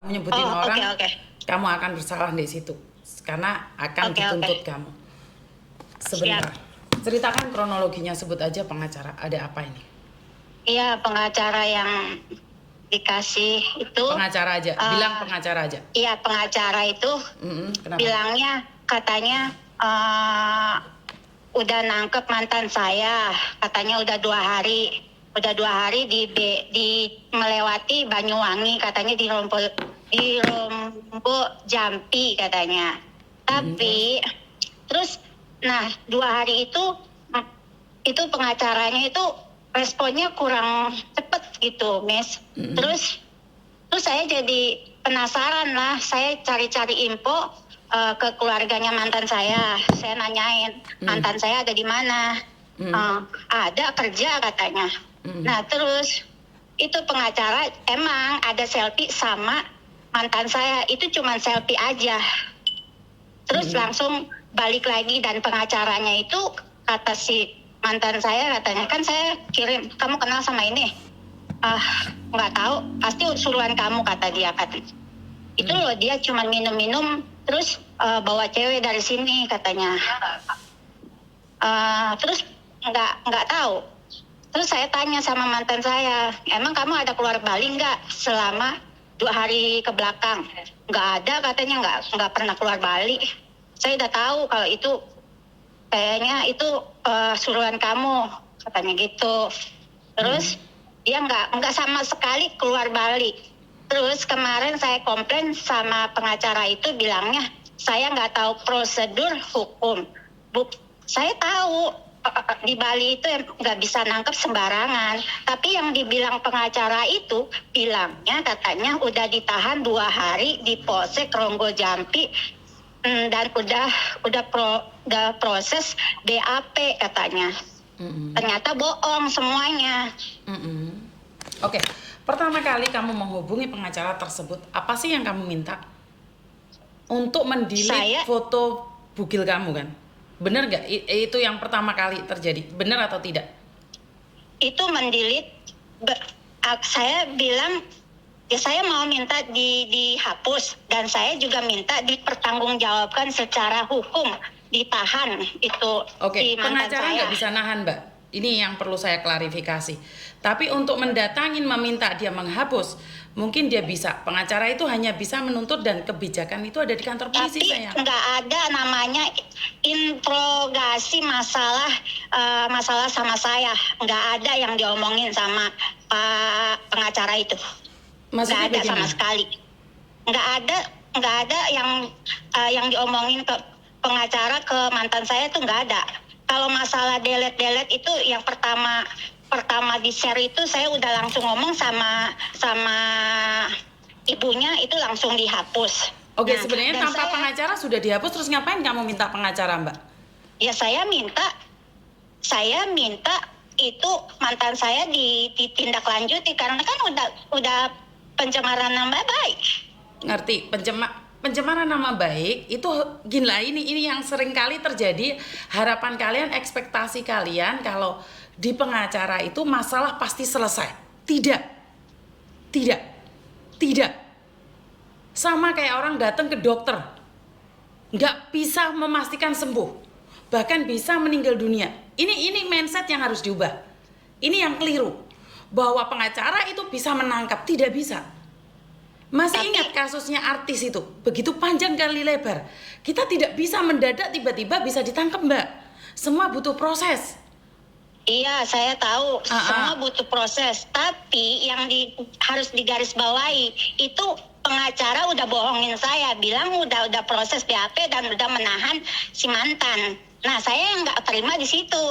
Menyebutin Oh, oke, orang, oke. kamu akan bersalah di situ karena akan Oke, oke. dituntut kamu. Siap. Sebentar, ceritakan kronologinya, sebut aja pengacara. Ada apa ini? Iya, pengacara yang dikasih itu, Pengacara aja, bilang pengacara aja. iya pengacara itu Kenapa? bilangnya katanya udah nangkep mantan saya, katanya udah 2 hari di melewati Banyuwangi, katanya di Rombo Jampi katanya. Tapi terus nah 2 hari itu pengacaranya itu responnya kurang cepet gitu, Miss. Terus saya jadi penasaran lah, saya cari-cari info ke keluarganya mantan saya nanyain mantan saya ada di mana. Ada kerja katanya. Nah terus itu pengacara emang ada selfie sama mantan saya, itu cuma selfie aja. Terus langsung balik lagi, dan pengacaranya itu kata si mantan saya, katanya kan saya kirim, kamu kenal sama ini? Nggak tahu, pasti suruhan kamu, kata dia. Itu loh, dia cuma minum-minum terus bawa cewek dari sini katanya. Terus nggak tahu. Terus saya tanya sama mantan saya, emang kamu ada keluar Bali nggak selama 2 hari ke belakang? Nggak ada katanya, nggak pernah keluar Bali. Saya udah tahu kalau itu kayaknya itu suruhan kamu, katanya gitu. Terus dia nggak sama sekali keluar Bali. Terus kemarin saya komplain sama pengacara itu, bilangnya saya nggak tahu prosedur hukum. Saya tahu di Bali itu nggak bisa nangkep sembarangan. Tapi yang dibilang pengacara itu, bilangnya katanya udah ditahan 2 hari di Polsek Ronggo Jampi, dan udah proses BAP katanya. Ternyata bohong semuanya. Oke, pertama kali kamu menghubungi pengacara tersebut, apa sih yang kamu minta? Untuk mendelete foto bugil kamu kan? Bener nggak? Itu yang pertama kali terjadi, bener atau tidak? Itu mendelete, saya bilang ya saya mau minta dihapus, dan saya juga minta dipertanggungjawabkan secara hukum, ditahan itu. Oke, pengacara nggak bisa nahan, Mbak. Ini yang perlu saya klarifikasi. Tapi untuk mendatangin, meminta dia menghapus, mungkin dia bisa. Pengacara itu hanya bisa menuntut, dan kebijakan itu ada di kantor polisi. Tapi nggak ada namanya interogasi masalah sama saya. Nggak ada yang diomongin sama Pak pengacara itu. Maksudnya nggak ada bagaimana? Sama sekali. Nggak ada yang diomongin ke pengacara ke mantan saya, itu nggak ada. Kalau masalah delete itu yang pertama di share itu, saya udah langsung ngomong sama ibunya, itu langsung dihapus. Oke, sebenarnya tanpa pengacara sudah dihapus, terus ngapain kamu minta pengacara, Mbak? Ya saya minta itu mantan saya ditindaklanjuti, karena kan udah pencemaran nama baik. Ngerti, pencemaran nama baik itu gila, ini yang sering kali terjadi. Harapan kalian, ekspektasi kalian kalau di pengacara itu masalah pasti selesai. Tidak. Sama kayak orang datang ke dokter, nggak bisa memastikan sembuh, bahkan bisa meninggal dunia. Ini mindset yang harus diubah. Ini yang keliru, bahwa pengacara itu bisa menangkap, tidak bisa. Masih ingat kasusnya artis itu, begitu panjang kali lebar. Kita tidak bisa mendadak tiba-tiba bisa ditangkap, Mbak. Semua butuh proses. Iya, saya tahu. Semua butuh proses. Tapi yang harus digarisbawahi itu, pengacara udah bohongin saya, bilang udah proses BAP dan udah menahan si mantan. Nah, saya nggak terima di situ.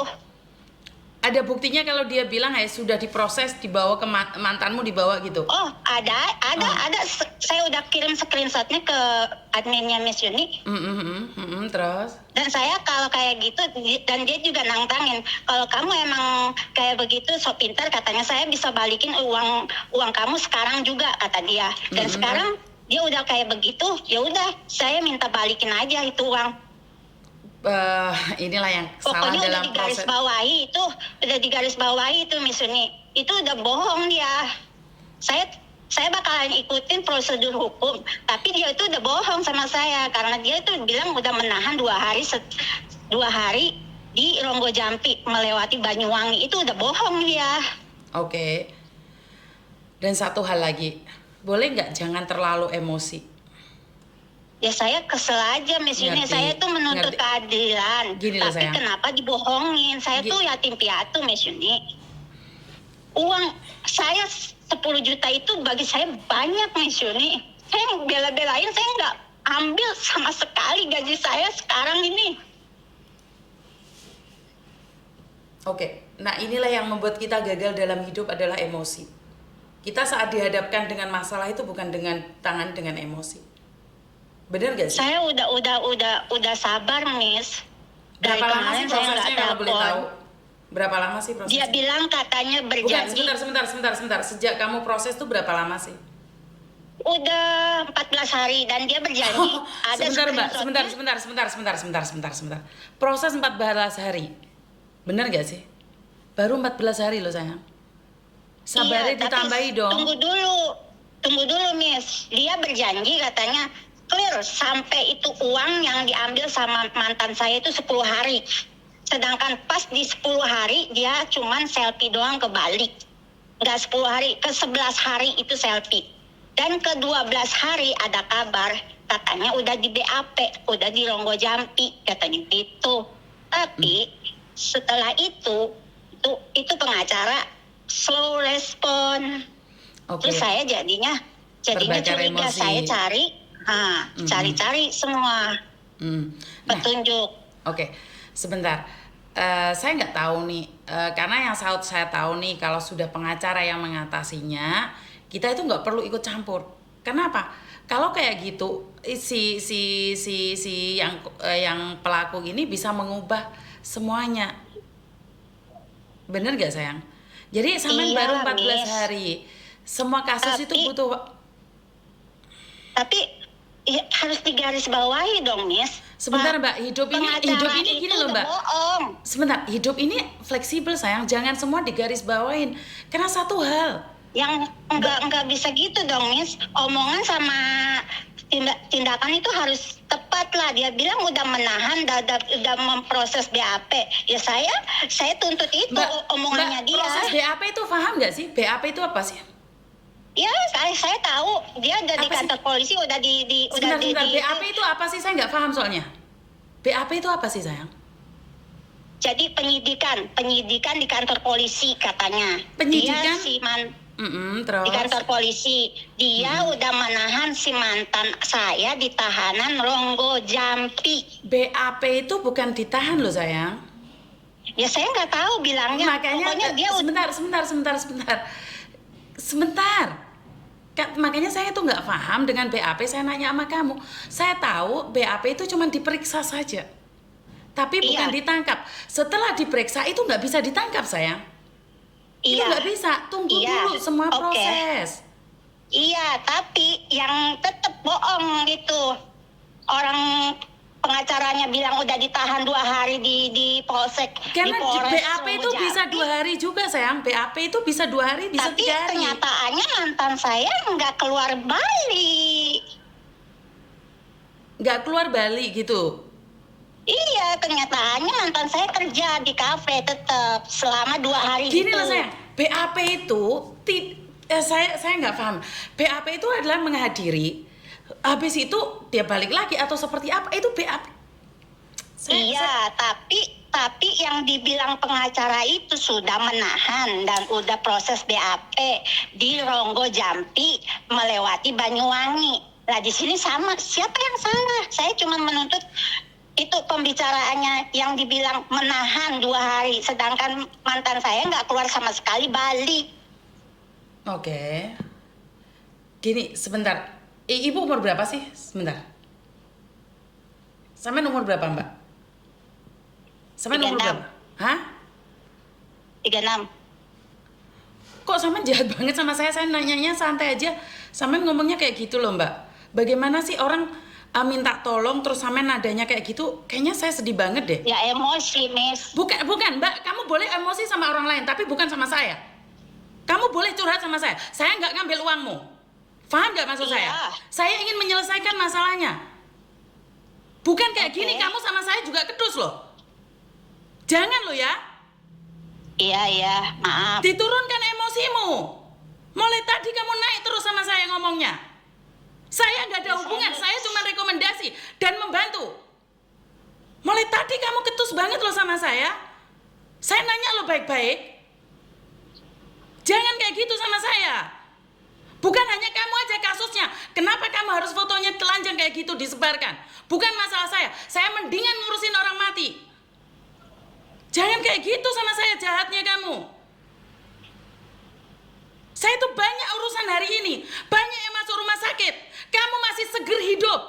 Ada buktinya kalau dia bilang sudah diproses, dibawa ke mantanmu, dibawa gitu? Oh, ada. Saya udah kirim screenshotnya ke adminnya Miss Yuni. Terus? Dan saya kalau kayak gitu, dan dia juga nantangin, kalau kamu emang kayak begitu sok pintar, katanya, saya bisa balikin uang kamu sekarang juga, kata dia. Dan sekarang dia udah kayak begitu, ya udah saya minta balikin aja itu uang. Inilah yang pokoknya salah dalam proses. Udah digarisbawahi itu Miss Yuni. Itu udah bohong dia. saya bakalan ikutin prosedur hukum. Tapi dia itu udah bohong sama saya karena dia itu bilang udah menahan 2 hari di Ronggo Jampi melewati Banyuwangi. Itu udah bohong dia. Oke. Dan satu hal lagi, boleh nggak jangan terlalu emosi? Ya saya kesel aja Miss Yuni. Ngerti, Saya tuh menuntut ngerti. keadilan. Gini loh, Tapi sayang. kenapa dibohongin? Saya tuh yatim piatu Miss Yuni. Uang saya 10 juta itu bagi saya banyak Miss Yuni. Saya bela-belain, saya nggak ambil sama sekali gaji saya sekarang ini. Oke, nah inilah yang membuat kita gagal dalam hidup adalah emosi. Kita saat dihadapkan dengan masalah itu bukan dengan tangan, dengan emosi. Benar gak sih? Saya udah sabar Miss. Dari Berapa lama sih kemarin saya nggak prosesnya kalau boleh telepon. tahu? Berapa lama sih prosesnya? Dia bilang katanya Bukan, berjanji. sebentar. Sejak kamu proses tuh berapa lama sih? Udah 14 hari dan dia berjanji ada Sebentar Mbak, screenshotnya. sebentar. Proses 14 hari. Benar gak sih? Baru 14 hari loh sayang. Sabarnya Iya, ditambahi tapi dong. Tunggu dulu Miss. Dia berjanji katanya clear sampai itu uang yang diambil sama mantan saya itu 10 hari. Sedangkan pas di 10 hari dia cuman selfie doang kebalik. Nggak 10 hari, ke 11 hari itu selfie. Dan ke 12 hari ada kabar katanya udah di BAP, udah di Ronggo Jampi katanya gitu. Tapi setelah itu pengacara slow respon. Oke. Terus saya jadinya Berbakar curiga. emosi. Saya cari semua Nah, petunjuk. oke, sebentar. Saya nggak tahu nih, karena yang saya tahu nih kalau sudah pengacara yang mengatasinya, kita itu nggak perlu ikut campur. Kenapa? Kalau kayak gitu, si yang pelaku ini bisa mengubah semuanya. Bener gak sayang? Jadi sampai Iya, baru 14 Miss. hari. Semua kasus itu Tapi- butuh. Tapi ya, harus digarisbawahi dong, Miss. Sebentar Pak, Mbak, hidup ini pengacara gini itu loh udah Mbak. bohong. Sebentar, hidup ini fleksibel sayang, jangan semua digarisbawain. Karena satu hal, Yang enggak bisa gitu dong, Miss. Omongan sama tindakan itu harus tepat lah. Dia bilang udah menahan, udah memproses BAP. Ya saya tuntut itu omongannya dia. proses BAP itu paham nggak sih? BAP itu apa sih? Ya, saya tahu dia udah di Apa sih? kantor polisi, udah di Sebentar, BAP itu apa sih? Saya nggak paham soalnya. BAP itu apa sih sayang? jadi penyidikan di kantor polisi katanya. Penyidikan? Dia Terus? di kantor polisi dia udah menahan si mantan saya di tahanan Ronggo Jampi. BAP itu bukan ditahan loh sayang. Ya saya nggak tahu bilangnya. Makanya Pokoknya dia sebentar. Makanya saya tuh nggak paham dengan BAP. Saya nanya sama kamu. Saya tahu BAP itu cuma diperiksa saja, tapi bukan Iya. ditangkap. Setelah diperiksa itu nggak bisa ditangkap sayang. Itu Iya. nggak bisa. Tunggu Iya. dulu semua Oke. proses. Iya, tapi yang tetap bohong gitu. Orang pengacaranya bilang udah ditahan 2 hari di Polsek. Karena di Polres BAP itu Ronggo bisa Jampi. 2 hari juga sayang. BAP itu bisa 2 hari, bisa Tapi 3 hari. kenyataannya mantan saya nggak keluar Bali. Nggak keluar Bali gitu. Iya, kenyataannya mantan saya kerja di kafe tetap selama 2 hari Gini gitu. loh sayang, BAP itu saya nggak paham. BAP itu adalah menghadiri, habis itu dia balik lagi atau seperti apa? Itu BAP. Iya, tapi yang dibilang pengacara itu sudah menahan dan udah proses BAP di Ronggo Jampi melewati Banyuwangi. Nah di sini sama, siapa yang salah? Saya cuma menuntut itu pembicaraannya yang dibilang menahan 2 hari, sedangkan mantan saya nggak keluar sama sekali balik. Oke. Gini, sebentar. Ibu umur berapa sih? Sebentar. Sampai umur berapa, Mbak? Sampai umur 36. berapa? Hah? 36. Kok Samen jahat banget sama saya? Saya nanyanya santai aja. Samen ngomongnya kayak gitu loh, Mbak. Bagaimana sih orang minta tolong terus Samen nadanya kayak gitu? Kayaknya saya sedih banget deh. Ya emosi, Miss. Bukan, Mbak. Kamu boleh emosi sama orang lain, tapi bukan sama saya. Kamu boleh curhat sama saya. Saya nggak ngambil uangmu. Paham nggak maksud saya? Iya. Saya ingin menyelesaikan masalahnya. Bukan kayak Oke. gini, kamu sama saya juga kedus loh. Jangan lo ya, Iya, maaf. diturunkan emosimu. Mulai tadi kamu naik terus sama saya ngomongnya. Saya nggak ada hubungan, saya cuma rekomendasi dan membantu. Mulai tadi kamu ketus banget loh sama saya. Saya nanya lo baik-baik. Jangan kayak gitu sama saya. Bukan hanya kamu aja kasusnya. Kenapa kamu harus fotonya telanjang kayak gitu disebarkan? Bukan masalah saya. Saya mendingan ngurusin orang mati. Jangan kayak gitu sama saya, jahatnya kamu. Saya itu banyak urusan hari ini. Banyak yang masuk rumah sakit. Kamu masih seger hidup.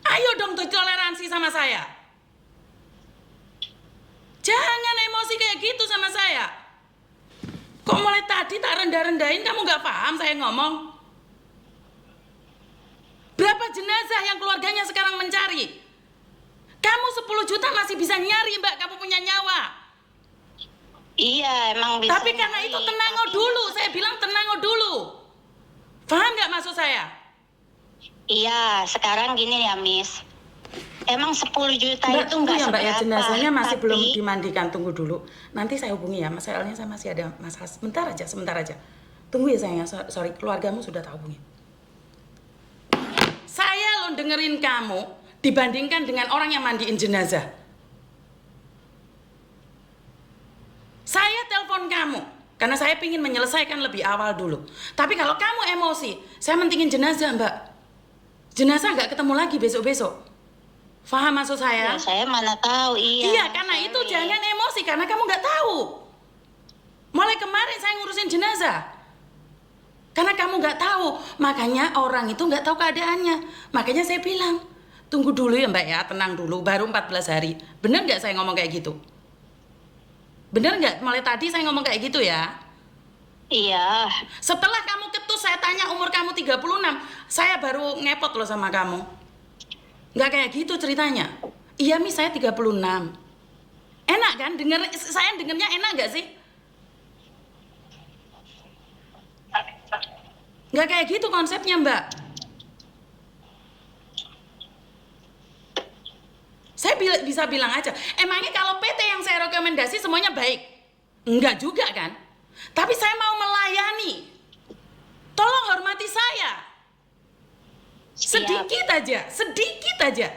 Ayo dong tuh toleransi sama saya. Jangan emosi kayak gitu sama saya. Kok mulai tadi tak rendah-rendahin, kamu gak paham saya ngomong? Berapa jenazah yang keluarganya sekarang mencari? Kamu 10 juta masih bisa nyari, Mbak, kamu punya nyawa. Iya, emang bisa. Tapi karena itu tenango dulu, saya bilang tenango dulu. Paham gak maksud saya? Iya, sekarang gini ya, Miss. Emang 10 juta Mbak, itu tunggu nggak ya Mbak ya, seberapa, jenazahnya masih tapi- belum dimandikan, tunggu dulu. Nanti saya hubungi ya, masalahnya saya masih ada masalah. Sebentar aja. Tunggu ya sayang, sorry, keluargamu sudah tak hubungi. Saya lo dengerin kamu dibandingkan dengan orang yang mandiin jenazah. Saya telepon kamu karena saya ingin menyelesaikan lebih awal dulu. Tapi kalau kamu emosi, saya mentingin jenazah, Mbak. Jenazah nggak ketemu lagi besok-besok. Faham maksud Ya, saya? saya mana tahu, iya. Iya, karena itu sorry. jangan emosi karena kamu nggak tahu. Mulai kemarin saya ngurusin jenazah. Karena kamu nggak tahu, makanya orang itu nggak tahu keadaannya. Makanya saya bilang, tunggu dulu ya Mbak ya, tenang dulu, baru 14 hari. Bener nggak saya ngomong kayak gitu? Bener nggak? Mulai tadi saya ngomong kayak gitu ya? Iya. Setelah kamu ketus, saya tanya umur kamu 36, saya baru ngepot loh sama kamu. Nggak kayak gitu ceritanya. Iya Mi, saya 36. Enak kan? Saya dengernya enak nggak sih? Nggak kayak gitu konsepnya Mbak. Saya bisa bilang aja, emangnya kalau PT yang saya rekomendasi semuanya baik? Enggak juga kan? Tapi saya mau melayani. Tolong hormati saya. Siap. Sedikit aja.